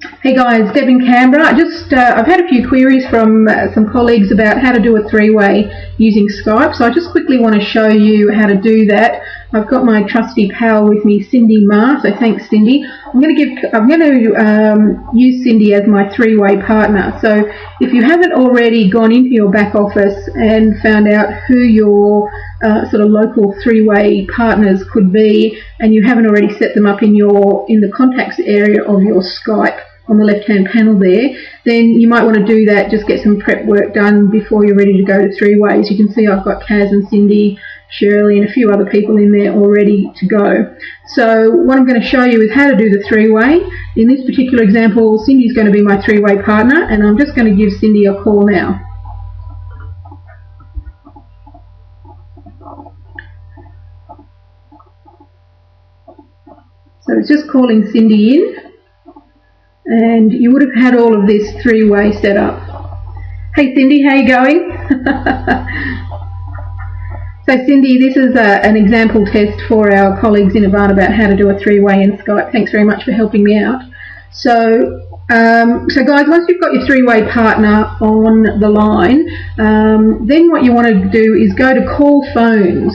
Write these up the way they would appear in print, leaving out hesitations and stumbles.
Hey guys, Deb in Canberra. I've had a few queries from some colleagues about how to do a three-way using Skype, so I just quickly want to show you how to do that. I've got my trusty pal with me, Cindy Ma, so thanks Cindy. I'm going to use Cindy as my three-way partner. So if you haven't already gone into your back office and found out who your sort of local three-way partners could be, and you haven't already set them up in the contacts area of your Skype on the left-hand panel there, then you might want to do that. Just get some prep work done before you're ready to go to three ways. You can see I've got Kaz and Cindy, Shirley and a few other people in there all ready to go. So what I'm going to show you is how to do the three-way. In this particular example, Cindy's going to be my three-way partner, and I'm just going to give Cindy a call now. So it's just calling Cindy in, and you would have had all of this three-way set up. Hey Cindy, how you going? So Cindy, this is an example test for our colleagues in Havana about how to do a three-way in Skype. Thanks very much for helping me out. So guys, once you've got your three-way partner on the line, then what you want to do is go to call phones,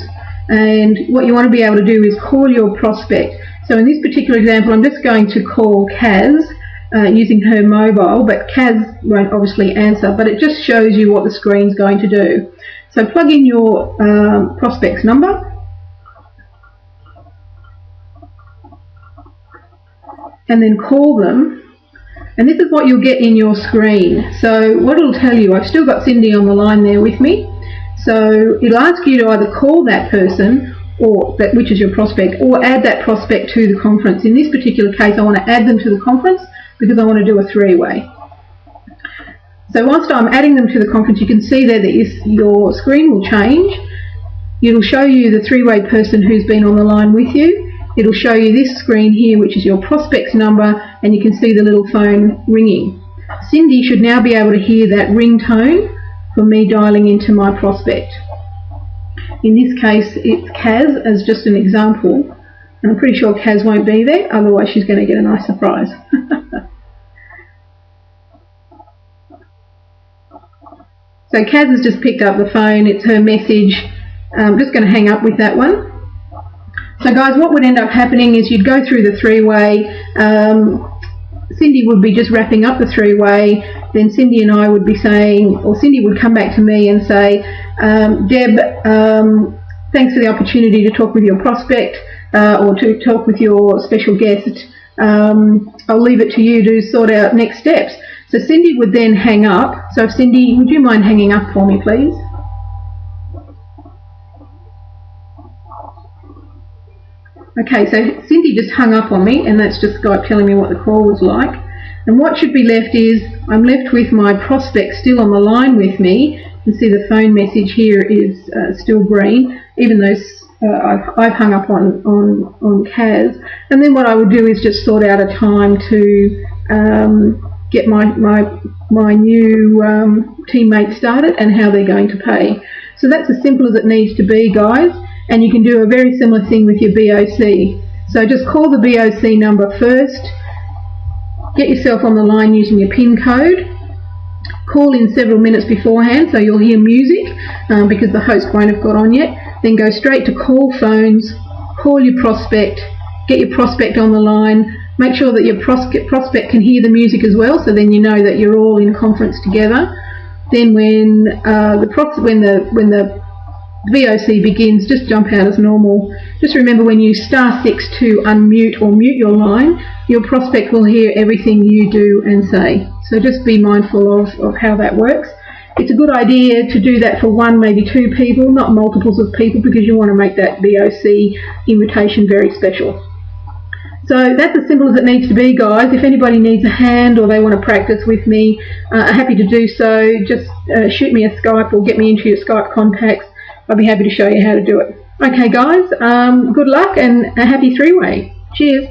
and what you want to be able to do is call your prospect. So in this particular example, I'm just going to call Kaz using her mobile, but Kaz won't obviously answer, but it just shows you what the screen's going to do. So plug in your prospect's number, and then call them, and this is what you'll get in your screen. So what it'll tell you, I've still got Cindy on the line there with me, so it'll ask you to either call that person, which is your prospect, or add that prospect to the conference. In this particular case, I want to add them to the conference because I want to do a three-way. So whilst I'm adding them to the conference, you can see there that your screen will change. It'll show you the three-way person who's been on the line with you. It'll show you this screen here, which is your prospect's number, and you can see the little phone ringing. Cindy should now be able to hear that ringtone from me dialing into my prospect. In this case, it's Kaz as just an example, and I'm pretty sure Kaz won't be there, otherwise she's going to get a nice surprise. So Kaz has just picked up the phone, it's her message. I'm just going to hang up with that one. So guys, what would end up happening is you'd go through the three-way, Cindy would be just wrapping up the three-way, then Cindy and I would be saying, or Cindy would come back to me and say, Deb, thanks for the opportunity to talk with your prospect or to talk with your special guest. I'll leave it to you to sort out next steps. So Cindy would then hang up. So Cindy, would you mind hanging up for me, please? Okay, so Cindy just hung up on me, and that's just Skype telling me what the call was like. And what should be left is, I'm left with my prospect still on the line with me. You can see the phone message here is still green, even though I've hung up on Kaz. And then what I would do is just sort out a time to get my new teammate started and how they're going to pay. So that's as simple as it needs to be, guys. And you can do a very similar thing with your BOC. So just call the BOC number first, get yourself on the line using your PIN code, call in several minutes beforehand so you'll hear music because the host won't have got on yet. Then go straight to call phones, call your prospect, get your prospect on the line, make sure that your prospect can hear the music as well, so then you know that you're all in conference together. Then when the VOC begins, just jump out as normal. Just remember, when you *6 to unmute or mute your line, your prospect will hear everything you do and say. So just be mindful of how that works. It's a good idea to do that for one, maybe two people, not multiples of people, because you want to make that VOC invitation very special. So that's as simple as it needs to be, guys. If anybody needs a hand or they want to practice with me, I'm happy to do so. Just shoot me a Skype or get me into your Skype contacts. I'll be happy to show you how to do it. Okay guys, good luck and a happy three-way. Cheers.